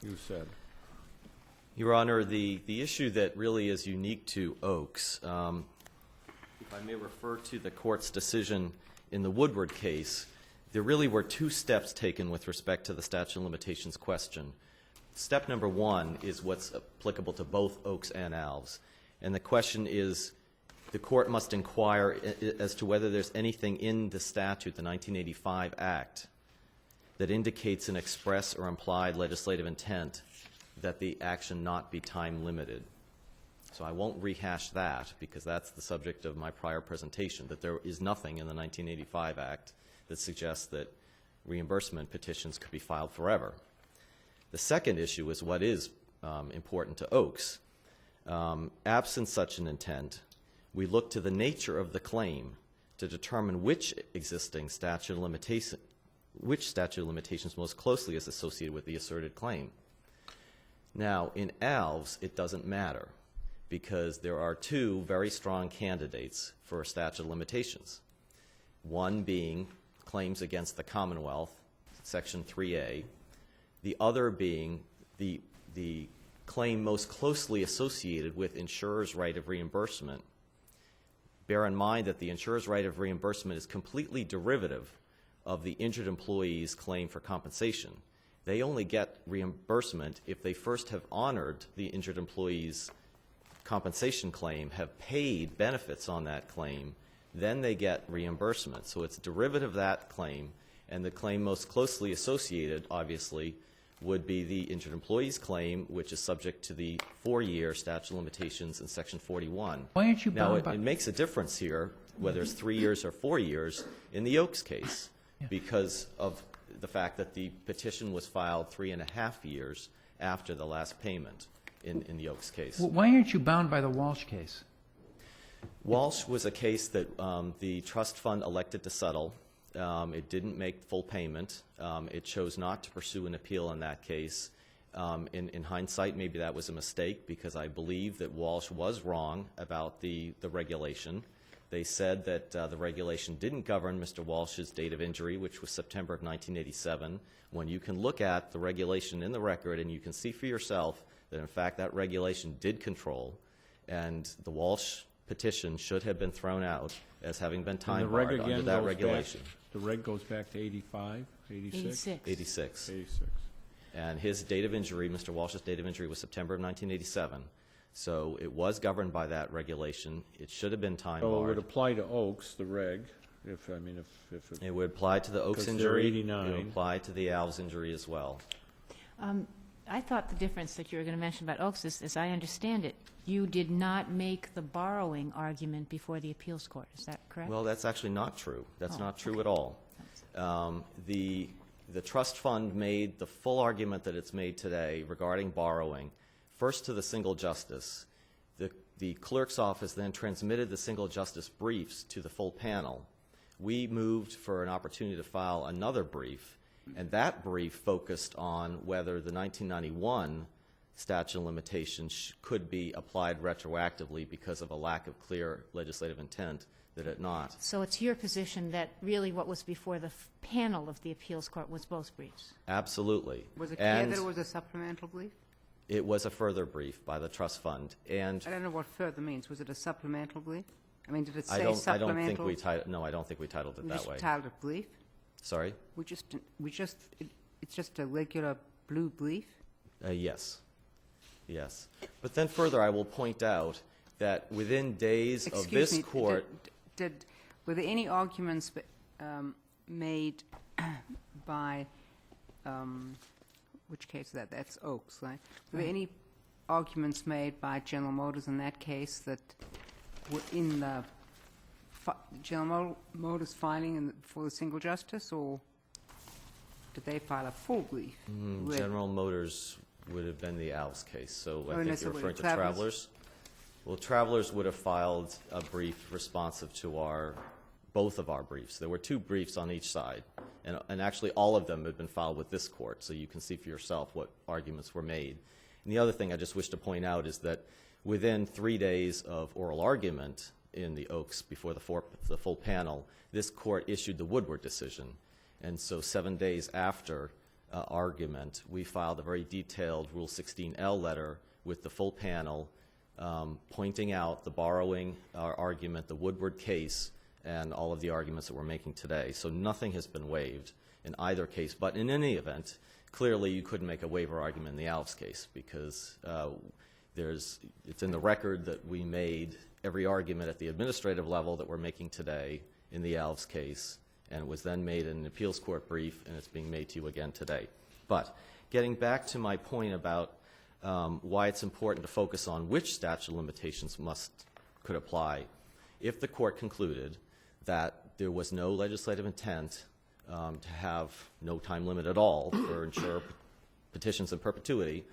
you said. Your Honor, the issue that really is unique to Oaks, if I may refer to the court's decision in the Woodward case, there really were two steps taken with respect to the statute of limitations question. Step number one is what's applicable to both Oaks and Alves. And the question is, the court must inquire as to whether there's anything in the statute, the 1985 Act, that indicates an express or implied legislative intent that the action not be time limited. So I won't rehash that because that's the subject of my prior presentation, that there is nothing in the 1985 Act that suggests that reimbursement petitions could be filed forever. The second issue is what is important to Oaks. Absent such an intent, we look to the nature of the claim to determine which statute of limitations most closely is associated with the asserted claim. Now, in Alves, it doesn't matter because there are two very strong candidates for a statute of limitations. One being claims against the Commonwealth, Section 3A. The other being the claim most closely associated with insurer's right of reimbursement. Bear in mind that the insurer's right of reimbursement is completely derivative of the injured employee's claim for compensation. They only get reimbursement if they first have honored the injured employee's compensation claim, have paid benefits on that claim, then they get reimbursement. So it's derivative of that claim, and the claim most closely associated, obviously, would be the injured employee's claim, which is subject to the 4-year statute of limitations in Section 41. Why aren't you bound Now, it makes a difference here, whether it's 3 years or 4 years, in the Oaks case, because of the fact that the petition was filed 3.5 years after the last payment in the Oaks case. Well, why aren't you bound by the Walsh case? Walsh was a case that the trust fund elected to settle. It didn't make full payment. It chose not to pursue an appeal in that case. In hindsight, maybe that was a mistake because I believe that Walsh was wrong about the regulation. They said that the regulation didn't govern Mr. Walsh's date of injury, which was September of 1987, when you can look at the regulation in the record and you can see for yourself that, in fact, that regulation did control, and the Walsh petition should have been thrown out as having been time-barred under that regulation. The reg goes back to 85, 86? 86. 86. And his date of injury, Mr. Walsh's date of injury, was September of 1987. So it was governed by that regulation. It should have been time-barred. So it would apply to Oaks, the reg, if it would apply to the Oaks 'cause injury. they're 89. It would apply to the Alves injury as well. I thought the difference that you were going to mention about Oaks is, as I understand it, you did not make the borrowing argument before the appeals court. Is that correct? Well, that's actually not true. That's not true at all. The trust fund made the full argument that it's made today regarding borrowing, first to the single justice. The clerk's office then transmitted the single justice briefs to the full panel. We moved for an opportunity to file another brief, and that brief focused on whether the 1991 statute of limitations could be applied retroactively because of a lack of clear legislative intent that it not. So it's your position that really what was before the panel of the appeals court was both briefs? Absolutely. Was it clear that it was a supplemental brief? It was a further brief by the trust fund. And I don't know what further means. Was it a supplemental brief? I mean, did it I say don't supplemental? think we titled. No, I don't think we titled it that way. Just titled it brief? Sorry. It's just a regular blue brief. Yes, yes. But then further, I will point out that within days of this court, Were there any arguments made by, which case is that? That's Oaks, right? Were there any arguments made by General Motors in that case that were in the General Motors filing for the single justice, or did they file a full brief? General Motors would have been the Alves case. So I think you're referring to Travelers? Travelers. Well, Travelers would have filed a brief responsive to both of our briefs. There were two briefs on each side, and actually all of them had been filed with this court, so you can see for yourself what arguments were made. And the other thing I just wish to point out is that within 3 days of oral argument in the Oaks before the full panel, this court issued the Woodward decision. And so 7 days after argument, we filed a very detailed Rule 16L letter with the full panel pointing out the borrowing argument, the Woodward case, and all of the arguments that we're making today. So nothing has been waived in either case. But in any event, clearly you couldn't make a waiver argument in the Alves case because it's in the record that we made every argument at the administrative level that we're making today in the Alves case, and it was then made in an appeals court brief, and it's being made to you again today. But getting back to my point about why it's important to focus on which statute of limitations could apply, if the court concluded that there was no legislative intent to have no time limit at all for insurer petitions in perpetuity,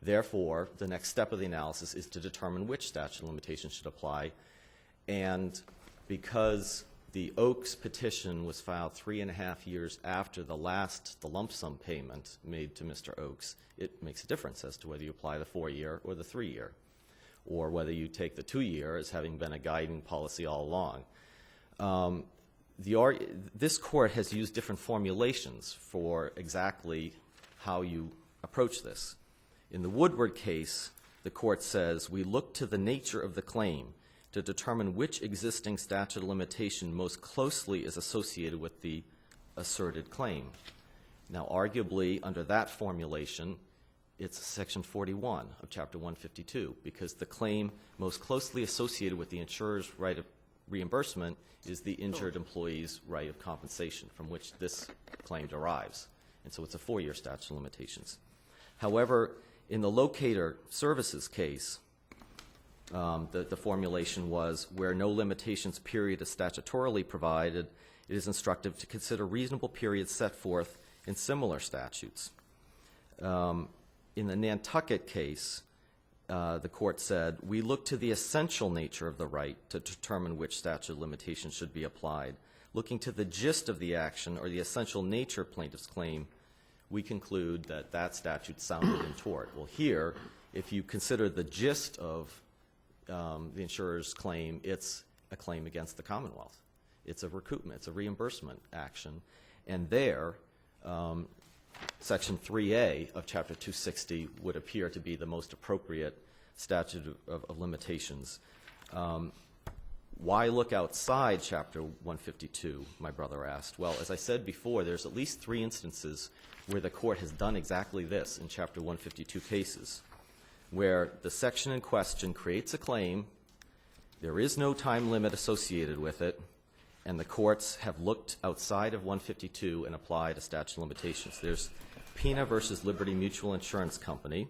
therefore, the next step of the analysis is to determine which statute of limitations should apply. And because the Oaks petition was filed 3.5 years after the lump sum payment made to Mr. Oaks, it makes a difference as to whether you apply the 4-year or the 3-year, or whether you take the 2-year as having been a guiding policy all along. This court has used different formulations for exactly how you approach this. In the Woodward case, the court says, we look to the nature of the claim to determine which existing statute of limitation most closely is associated with the asserted claim. Now, arguably, under that formulation, it's Section 41 of Chapter 152, because the claim most closely associated with the insurer's right of reimbursement is the injured employee's right of compensation, from which this claim derives. And so it's a 4-year statute of limitations. However, in the locator services case, the formulation was where no limitations period is statutorily provided, it is instructive to consider reasonable periods set forth in similar statutes. In the Nantucket case, the court said, we look to the essential nature of the right to determine which statute of limitations should be applied. Looking to the gist of the action or the essential nature of plaintiff's claim, we conclude that that statute sounded in tort. Well, here, if you consider the gist of the insurer's claim, it's a claim against the Commonwealth. It's a recoupment. It's a reimbursement action. And there, Section 3A of Chapter 260 would appear to be the most appropriate statute of limitations. Why look outside Chapter 152, my brother asked? Well, as I said before, there's at least 3 instances where the court has done exactly this in Chapter 152 cases, where the section in question creates a claim, there is no time limit associated with it, and the courts have looked outside of 152 and applied a statute of limitations. There's Pena versus Liberty Mutual Insurance Company.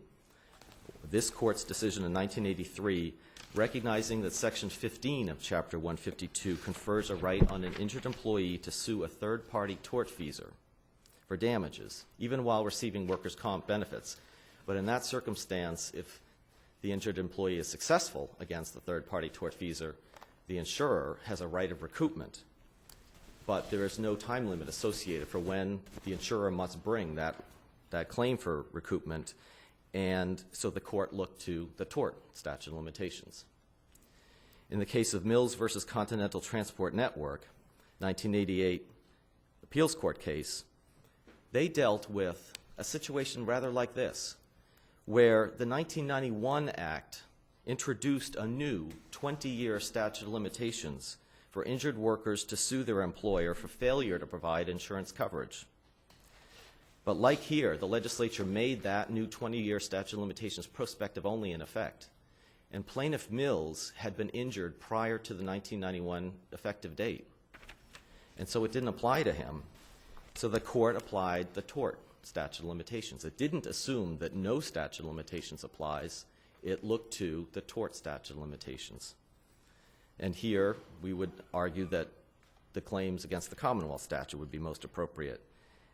This court's decision in 1983, recognizing that Section 15 of Chapter 152 confers a right on an injured employee to sue a third-party tortfeasor for damages, even while receiving workers' comp benefits. But in that circumstance, if the injured employee is successful against the third-party tortfeasor, the insurer has a right of recoupment. But there is no time limit associated for when the insurer must bring that claim for recoupment, and so the court looked to the tort statute of limitations. In the case of Mills versus Continental Transport Network, 1988 appeals court case, they dealt with a situation rather like this, where the 1991 Act introduced a new 20-year statute of limitations for injured workers to sue their employer for failure to provide insurance coverage. But like here, the legislature made that new 20-year statute of limitations prospective only in effect. And plaintiff Mills had been injured prior to the 1991 effective date. And so it didn't apply to him. So the court applied the tort statute of limitations. It didn't assume that no statute of limitations applies. It looked to the tort statute of limitations. And here we would argue that the claims against the Commonwealth statute would be most appropriate.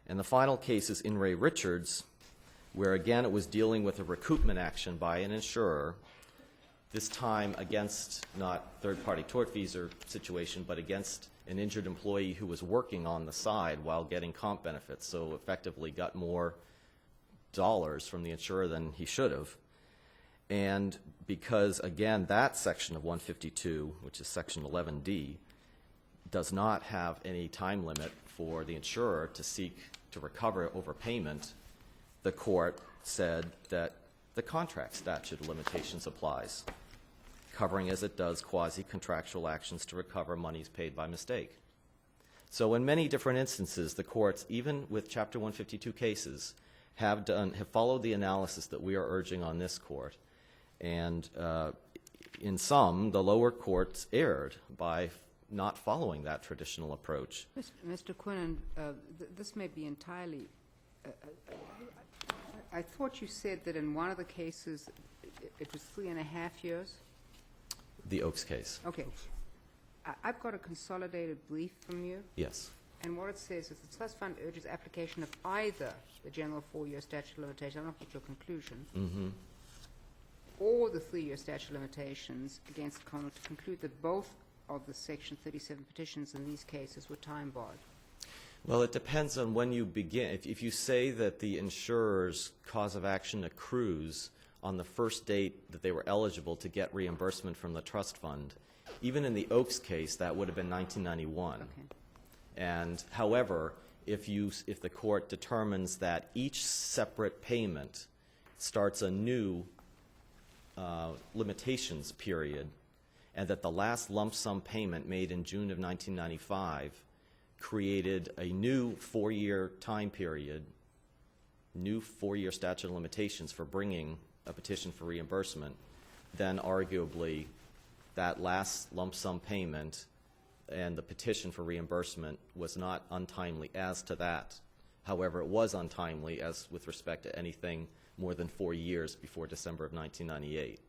And the final case is In re Richards, where again it was dealing with a recoupment action by an insurer, this time against not third-party tortfeasor situation, but against an injured employee who was working on the side while getting comp benefits, so effectively got more dollars from the insurer than he should have. And because, again, that section of 152, which is Section 11D, does not have any time limit for the insurer to seek to to recover overpayment, the court said that the contract statute of limitations applies, covering as it does quasi-contractual actions to recover monies paid by mistake. So in many different instances, the courts, even with Chapter 152 cases, have followed the analysis that we are urging on this court. And in some, the lower courts erred by not following that traditional approach. Mr. Quinnan, this may be entirely, I thought you said that in one of the cases, it was 3.5 years? The Oaks case. Okay. I've got a consolidated brief from you, Yes. and what it says is the trust fund urges application of either the general 4-year statute of limitations, I don't know if it's your conclusion, Mm-hmm. or the 3-year statute of limitations against the Commonwealth to conclude that both of the Section 37 petitions in these cases were time barred. Well, it depends on when you begin. If you say that the insurer's cause of action accrues on the first date that they were eligible to get reimbursement from the trust fund, even in the Oaks case, that would have been 1991. Okay. And however, if the court determines that each separate payment starts a new limitations period, and that the last lump sum payment made in June of 1995 created a new 4-year time period, new 4-year statute of limitations for bringing a petition for reimbursement, then arguably that last lump sum payment and the petition for reimbursement was not untimely as to that. However, it was untimely as with respect to anything more than 4 years before December of 1998.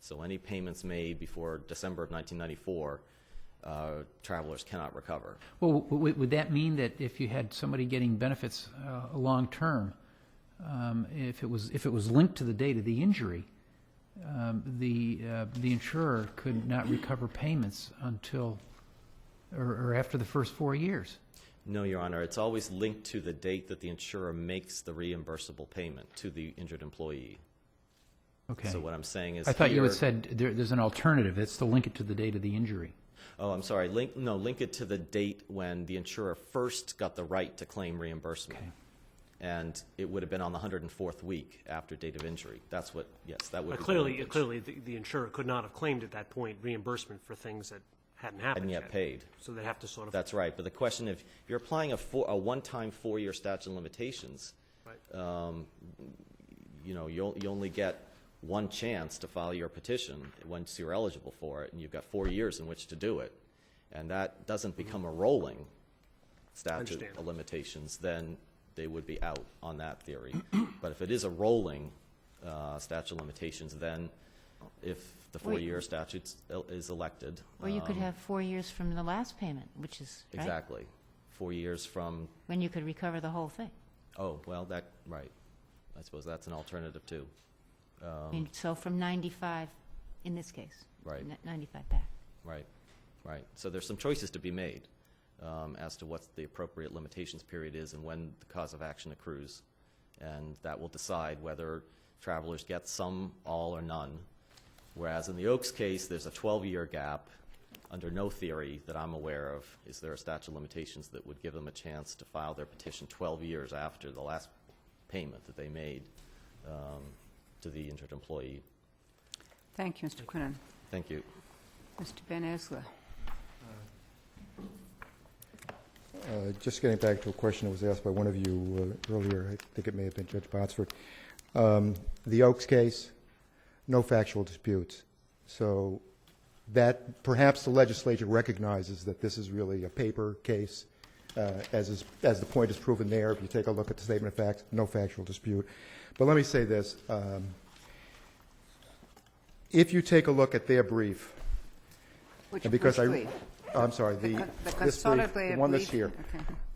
So any payments made before December of 1994, travelers cannot recover. Well, would that mean that if you had somebody getting benefits long term, if it was linked to the date of the injury, the insurer could not recover payments until or after the first 4 years? No, Your Honor. It's always linked to the date that the insurer makes the reimbursable payment to the injured employee. Okay. So what I'm saying is I thought you here- had said there's an alternative. It's to link it to the date of the injury. Oh, I'm sorry. Link it to the date when the insurer first got the right to claim reimbursement. Okay. And it would have been on the 104th week after date of injury. That's what, yes, that would be the Clearly, language. the insurer could not have claimed at that point reimbursement for things that hadn't happened Hadn't yet paid. So they'd have to sort of. That's right. But the question, if you're applying a one-time 4-year statute of limitations, Right. you only get one chance to file your petition once you're eligible for it, and you've got 4 years in which to do it. And that doesn't become a rolling statute Understand. of limitations, then they would be out on that theory. But if it is a rolling statute of limitations, then if the 4-year statute is elected. Or you could have 4 years from the last payment, which is, right? Exactly. 4 years from, When you could recover the whole thing. oh, well, right. I suppose that's an alternative, too. I mean, so from 95, in this case. Right. 95 back. Right. So there's some choices to be made as to what the appropriate limitations period is and when the cause of action accrues. And that will decide whether travelers get some, all, or none. Whereas in the Oaks case, there's a 12-year gap. Under no theory that I'm aware of is there a statute of limitations that would give them a chance to file their petition 12 years after the last payment that they made to the injured employee. Thank you, Mr. Quinnan. Thank you. Mr. Van Esler. Just getting back to a question that was asked by one of you earlier, I think it may have been Judge Botsford. The Oaks case, no factual disputes. So that perhaps the legislature recognizes that this is really a paper case, as the point is proven there. If you take a look at the statement of facts, no factual dispute. But let me say this. If you take a look at their brief, Which brief? I'm sorry, this brief, the one that's here.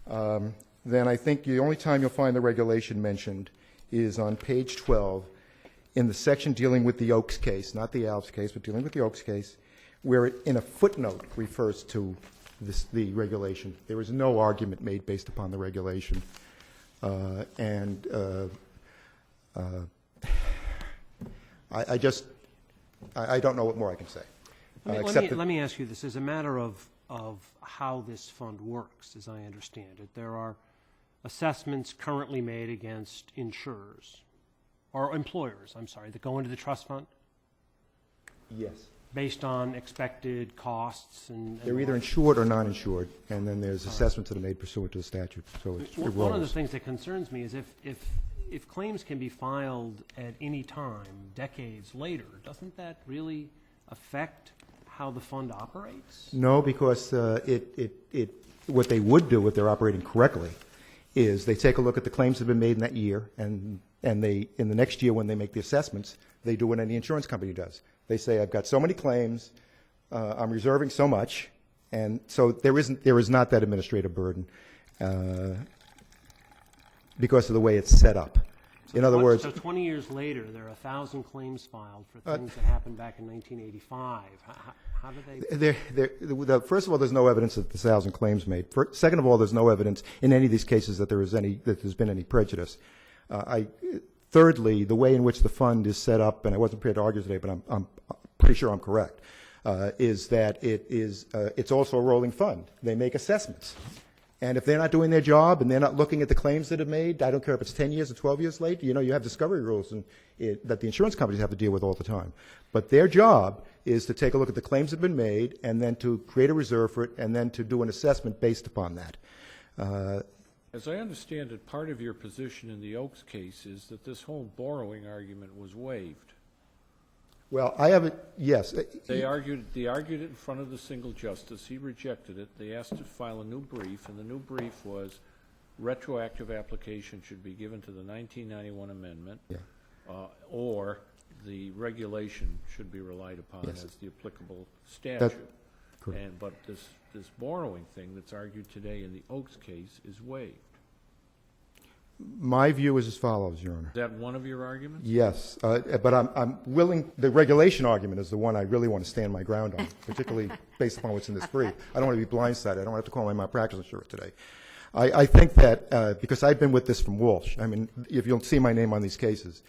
Okay. Then I think the only time you'll find the regulation mentioned is on page 12 in the section dealing with the Oaks case, not the Alves case, but dealing with the Oaks case, where it in a footnote refers to the regulation. There is no argument made based upon the regulation. I don't know what more I can say. Let me ask you this. As a matter of how this fund works, as I understand it, there are assessments currently made against insurers, or employers, I'm sorry, that go into the trust fund Yes. based on expected costs and... They're either insured or non-insured, and then there's assessments that are made pursuant to the statute, so it One of the rolls. things that concerns me is if claims can be filed at any time, decades later, doesn't that really affect how the fund operates? No, because what they would do if they're operating correctly is they take a look at the claims that have been made in that year, and they, in the next year when they make the assessments, they do what any insurance company does. They say, I've got so many claims, I'm reserving so much, and so there is not that administrative burden because of the way it's set up. In other words, So 20 years later, there are 1,000 claims filed for things that happened back in 1985. How do they... first of all, there's no evidence that there's 1,000 claims made. Second of all, there's no evidence in any of these cases that there's been any prejudice. Thirdly, the way in which the fund is set up, and I wasn't prepared to argue today, but I'm pretty sure I'm correct, is that it's also a rolling fund. They make assessments. And if they're not doing their job and they're not looking at the claims that are made, I don't care if it's 10 years or 12 years late, you have discovery rules that the insurance companies have to deal with all the time. But their job is to take a look at the claims that have been made and then to create a reserve for it and then to do an assessment based upon that. As I understand it, part of your position in the Oaks case is that this whole borrowing argument was waived. Well, I have it, yes. They argued it in front of the single justice. He rejected it. They asked to file a new brief, and the new brief was retroactive application should be given to the 1991 amendment, Yeah. Or the regulation should be relied upon Yes. as the applicable statute. Correct. But this borrowing thing that's argued today in the Oaks case is waived. My view is as follows, Your Honor. Is that one of your arguments? Yes, but I'm willing, the regulation argument is the one I really want to stand my ground on, particularly based upon what's in this brief. I don't want to be blindsided. I don't have to call my malpractice insurer today. I think that, because I've been with this from Walsh, I mean, if you'll see my name on these cases.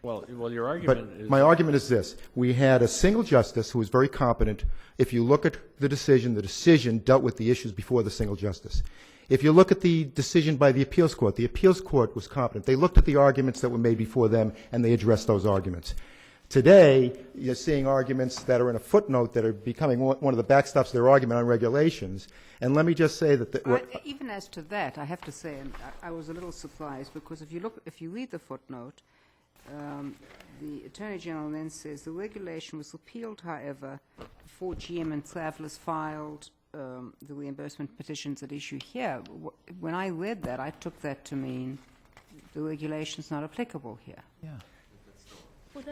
Well, your argument But is... my argument is this. We had a single justice who was very competent. If you look at the decision dealt with the issues before the single justice. If you look at the decision by the appeals court was competent. They looked at the arguments that were made before them, and they addressed those arguments. Today, you're seeing arguments that are in a footnote that are becoming one of the backstops of their argument on regulations. And let me just say that... Even as to that, I have to say, and I was a little surprised, because if you read the footnote, the Attorney General then says the regulation was repealed, however, before GM and Travelers filed the reimbursement petitions at issue here. When I read that, I took that to mean the regulation's not applicable here. Yeah. Well,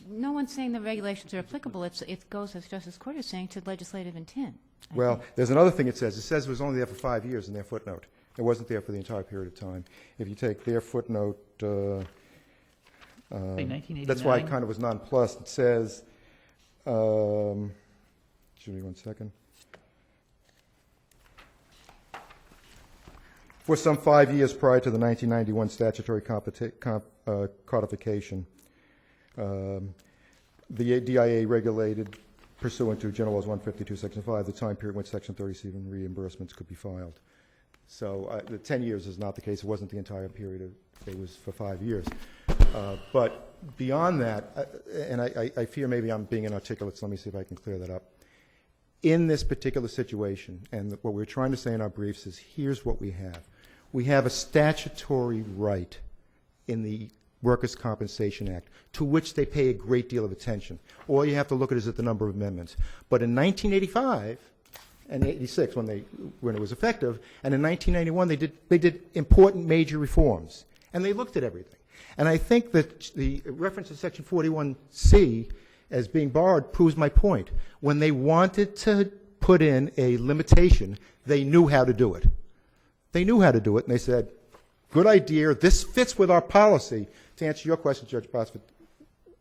no one's saying the regulations are applicable. It goes, as Justice Court is saying, to legislative intent. I Well, think. there's another thing it says. It says it was only there for 5 years in their footnote. It wasn't there for the entire period of time. If you take their footnote, Say 1989. that's why I kind of was nonplussed. It says, give me 1 second. For some 5 years prior to the 1991 statutory codification, the DIA regulated, pursuant to General Laws 152, Section 5, the time period when Section 37 reimbursements could be filed. So the 10 years is not the case. It wasn't the entire period. It was for 5 years. But beyond that, and I fear maybe I'm being inarticulate, so let me see if I can clear that up. In this particular situation, and what we're trying to say in our briefs is, here's what we have. We have a statutory right in the Workers' Compensation Act, to which they pay a great deal of attention. All you have to look at is at the number of amendments. But in 1985 and 86, when it was effective, and in 1991, they did important major reforms, and they looked at everything. And I think that the reference to Section 41C as being borrowed proves my point. When they wanted to put in a limitation, they knew how to do it. They knew how to do it, and they said, good idea, this fits with our policy. To answer your question, Judge Botsford,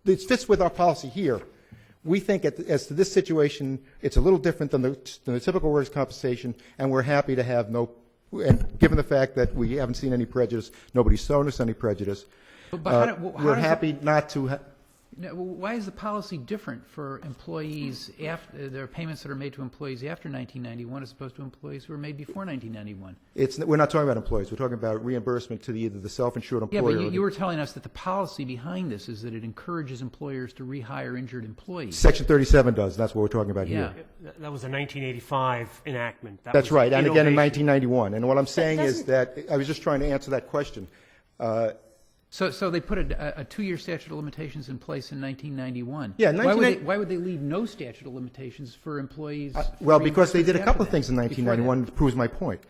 this fits with our policy here. We think as to this situation, it's a little different than the typical workers' compensation, and we're happy to have and given the fact that we haven't seen any prejudice, nobody's shown us any prejudice, But how we're does happy not to Now, why is the policy different for employees after, there are payments that are made to employees after 1991 as opposed to employees who were made before 1991? We're not talking about employees. We're talking about reimbursement to either the self-insured Yeah, employer. but you were telling us that the policy behind this is that it encourages employers to rehire injured employees. Section 37 does. That's what we're talking about Yeah. here. That was a 1985 enactment. That That's was right, and again in innovation. 1991. And what I'm saying is doesn't- that, I was just trying to answer that question. So they put a 2-year statute of limitations in place in 1991. Yeah, Why would they leave no statute of limitations for employees? Well, because they did a after couple of that, things in before 1991 that proves my point.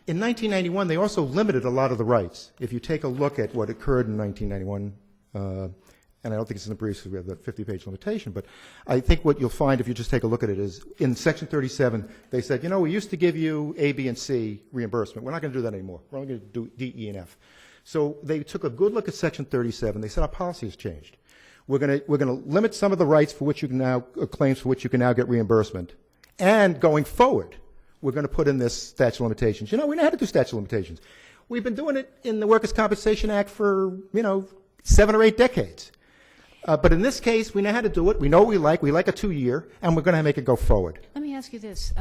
In 1991, they also limited a lot of the rights. If you take a look at what occurred in 1991, and I don't think it's in the briefs because we have the 50-page limitation, but I think what you'll find if you just take a look at it is in Section 37, they said, you know, we used to give you A, B, and C reimbursement. We're not going to do that anymore. We're only going to do D, E, and F. So they took a good look at Section 37. They said our policy has changed. We're going to limit some of the rights for which you can now claims for which you can now get reimbursement, and going forward, we're going to put in this statute of limitations. You know, we know how to do statute of limitations. We've been doing it in the Workers' Compensation Act for 7 or 8 decades. But in this case, we know how to do it. We know what we like. We like a 2-year, and we're going to make it go forward. Let me ask you this.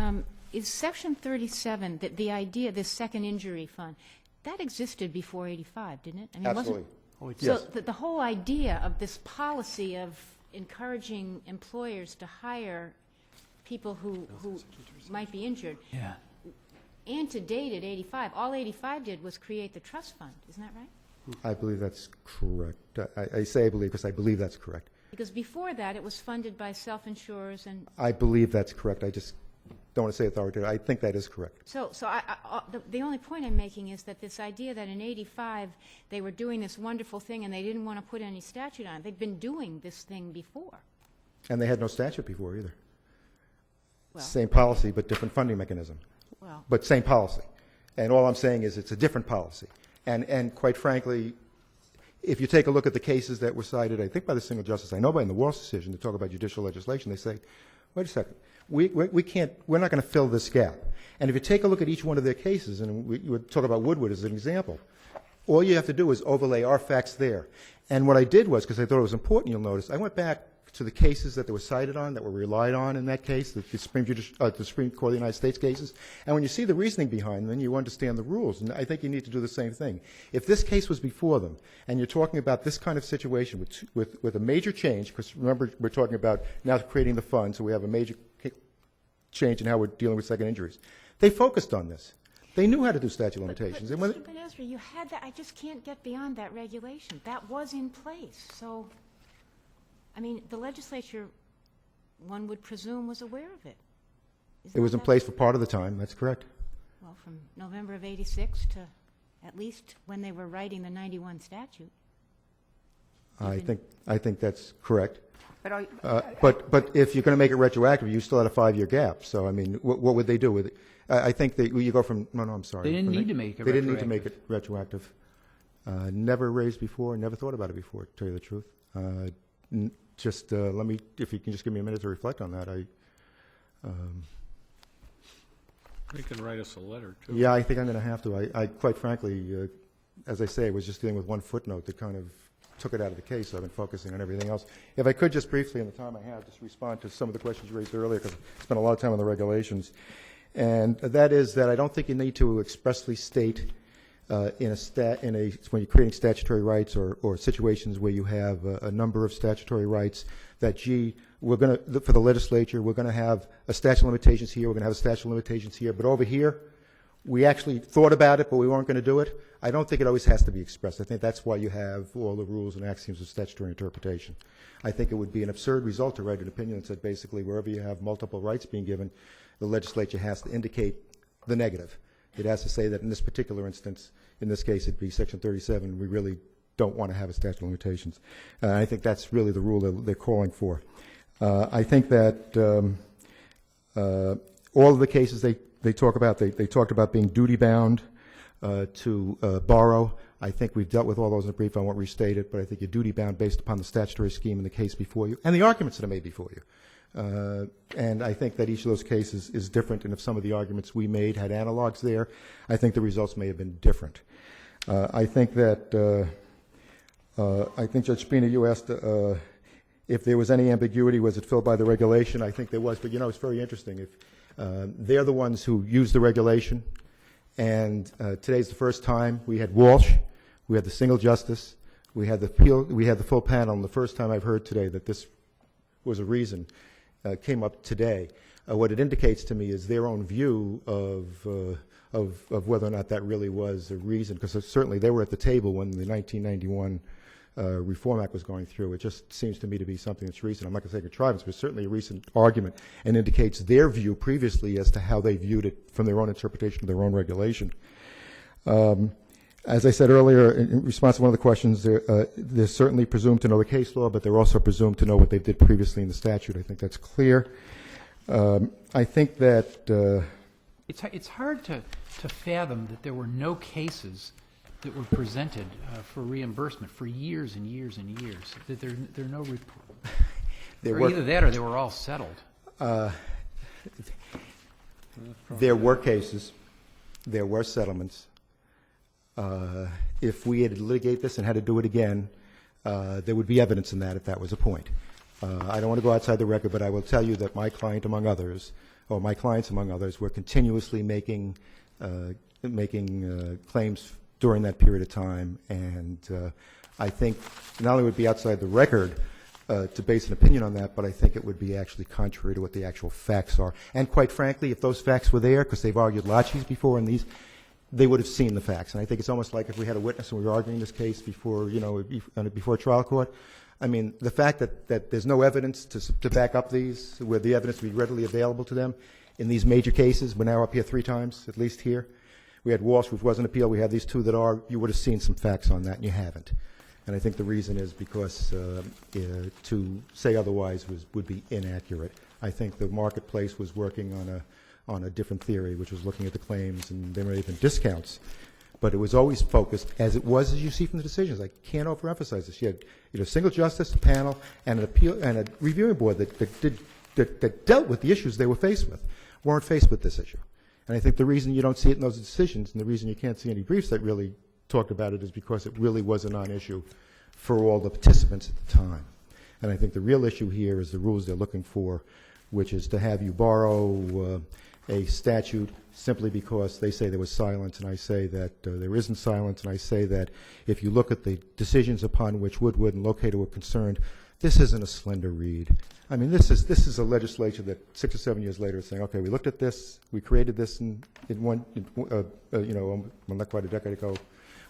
Is Section 37, the idea, this second injury fund, that existed before 85, didn't it? I mean, Absolutely. So the whole idea of this policy of encouraging employers to hire people who might be injured, Yeah. antedated 85. All 85 did was create the trust fund. Isn't that right? I believe that's correct. I say I believe because I believe that's correct. Because before that, it was funded by self-insurers and I believe that's correct. I just don't want to say authoritative. I think that is correct. so the only point I'm making is that this idea that in 85 they were doing this wonderful thing and they didn't want to put any statute on it. They've been doing this thing before. And they had no statute before either. Well, Same policy, but different funding mechanism. well, But same policy. And all I'm saying is it's a different policy. And quite frankly, if you take a look at the cases that were cited, I think by the single justice, I know by in the Walsh decision to talk about judicial legislation, they say, wait a second, we're not going to fill this gap. And if you take a look at each one of their cases, and we would talk about Woodward as an example, all you have to do is overlay our facts there. And what I did was, because I thought it was important, you'll notice, I went back to the cases that they were cited on, that were relied on in that case, the Supreme Court of the United States cases. And when you see the reasoning behind them, you understand the rules. And I think you need to do the same thing. If this case was before them, and you're talking about this kind of situation with a major change, because remember, we're talking about now creating the fund, so we have a major change in how we're dealing with second injuries. They focused on this. They knew how to do statute of limitations. But Ezra, you had that. I just can't get beyond that regulation. That was in place. So, I mean, the legislature, one would presume, was aware of it. It was in place for part of the time. That's correct. Well, from November of '86 to at least when they were writing the '91 statute. I think that's correct. But But if you're going to make it retroactive, you still had a 5-year gap. So, I mean, what would they do with it? I think that you go from, no, I'm sorry. They didn't need to make it They didn't need to make it retroactive. Never raised before, never thought about it before, to tell you the truth. Let me, if you can just give me a minute to reflect on that. You can write us a letter, too. Yeah, I think I'm going to have to. I quite frankly, as I say, was just dealing with one footnote that kind of took it out of the case, so I've been focusing on everything else. If I could just briefly, in the time I have, just respond to some of the questions you raised earlier, because I spent a lot of time on the regulations. And that is that I don't think you need to expressly state when you're creating statutory rights or situations where you have a number of statutory rights that, gee, we're going to, for the legislature, we're going to have a statute of limitations here, we're going to have a statute of limitations here, but over here, we actually thought about it, but we weren't going to do it. I don't think it always has to be expressed. I think that's why you have all the rules and axioms of statutory interpretation. I think it would be an absurd result to write an opinion that said basically wherever you have multiple rights being given, the legislature has to indicate the negative. It has to say that in this particular instance, in this case it'd be Section 37, we really don't want to have a statute of limitations. I think that's really the rule they're calling for. I think that all of the cases they talk about, they talked about being duty-bound to borrow. I think we've dealt with all those in a brief. I won't restate it, but I think you're duty-bound based upon the statutory scheme in the case before you and the arguments that are made before you. And I think that each of those cases is different, and if some of the arguments we made had analogs there, I think the results may have been different. I think that, I think Judge Spina, you asked If there was any ambiguity, was it filled by the regulation? I think there was, but it's very interesting. If they're the ones who use the regulation, and today's the first time we had Walsh, we had the single justice, we had the full panel, and the first time I've heard today that this was a reason came up today. What it indicates to me is their own view of whether or not that really was a reason, because certainly they were at the table when the 1991 Reform Act was going through. It just seems to me to be something that's recent. I'm not going to say contrivance, but certainly a recent argument, and indicates their view previously as to how they viewed it from their own interpretation of their own regulation. As I said earlier, in response to one of the questions, they're certainly presumed to know the case law, but they're also presumed to know what they did previously in the statute. I think that's clear. I think that It's hard to fathom that there were no cases that were presented for reimbursement for years and years and years, that there are no either that or they were all settled. there were cases, there were settlements. If we had to litigate this and had to do it again, there would be evidence in that if that was a point. I don't want to go outside the record, but I will tell you that my client, among others, or my clients, among others, were continuously making claims during that period of time. And I think not only would it be outside the record to base an opinion on that, but I think it would be actually contrary to what the actual facts are. And quite frankly, if those facts were there, because they've argued laches before in these, they would have seen the facts. And I think it's almost like if we had a witness and we were arguing this case before, before trial court. I mean, the fact that there's no evidence to back up these, where the evidence would be readily available to them in these major cases. We're now up here 3 times, at least here. We had Walsh, which wasn't appealed. We have these 2 that are. You would have seen some facts on that, and you haven't. And I think the reason is because to say otherwise would be inaccurate. I think the marketplace was working on a different theory, which was looking at the claims, and there may have been discounts. But it was always focused, as it was, as you see from the decisions. I can't overemphasize this. You had single justice panel and an appeal and a reviewing board that dealt with the issues they were faced with, weren't faced with this issue. And I think the reason you don't see it in those decisions, and the reason you can't see any briefs that really talked about it, is because it really was a non-issue for all the participants at the time. And I think the real issue here is the rules they're looking for, which is to have you borrow a statute simply because they say there was silence, and I say that there isn't silence, and I say that if you look at the decisions upon which Woodward and Locator were concerned, this isn't a slender read. I mean, this is a legislature that 6 or 7 years later is saying, okay, we looked at this, we created this not quite a decade ago.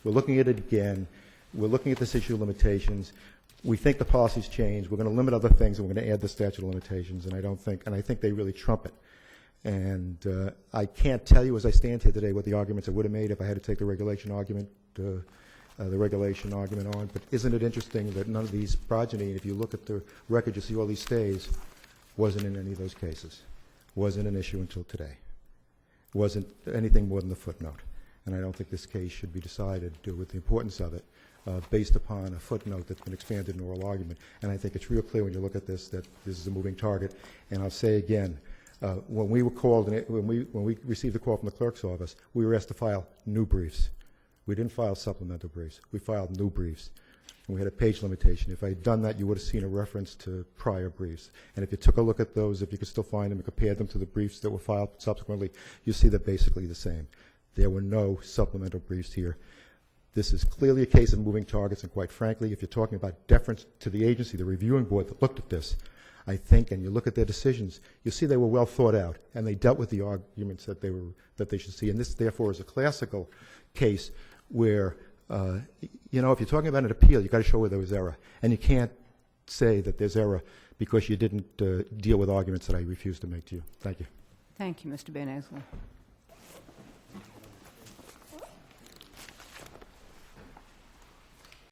We're looking at it again. We're looking at this issue of limitations. We think the policy's changed. We're going to limit other things, and we're going to add the statute of limitations. And I think they really trump it. And I can't tell you as I stand here today what the arguments I would have made if I had to take the regulation argument on. But isn't it interesting that none of these progeny, if you look at the record, you see all these stays, wasn't in any of those cases. Wasn't an issue until today. Wasn't anything more than a footnote. And I don't think this case should be decided with the importance of it based upon a footnote that's been expanded in oral argument. And I think it's real clear when you look at this that this is a moving target. And I'll say again, when we were called, when we received the call from the clerk's office, we were asked to file new briefs. We didn't file supplemental briefs. We filed new briefs. And we had a page limitation. If I had done that, you would have seen a reference to prior briefs. And if you took a look at those, if you could still find them and compared them to the briefs that were filed subsequently, you see they're basically the same. There were no supplemental briefs here. This is clearly a case of moving targets, and quite frankly, if you're talking about deference to the agency, the reviewing board that looked at this, I think, and you look at their decisions, you'll see they were well thought out, and they dealt with the arguments that they should see. And this, therefore, is a classical case where, if you're talking about an appeal, you've got to show where there was error. And you can't say that there's error because you didn't deal with arguments that I refused to make to you. Thank you. Thank you, Mr. Van Asler.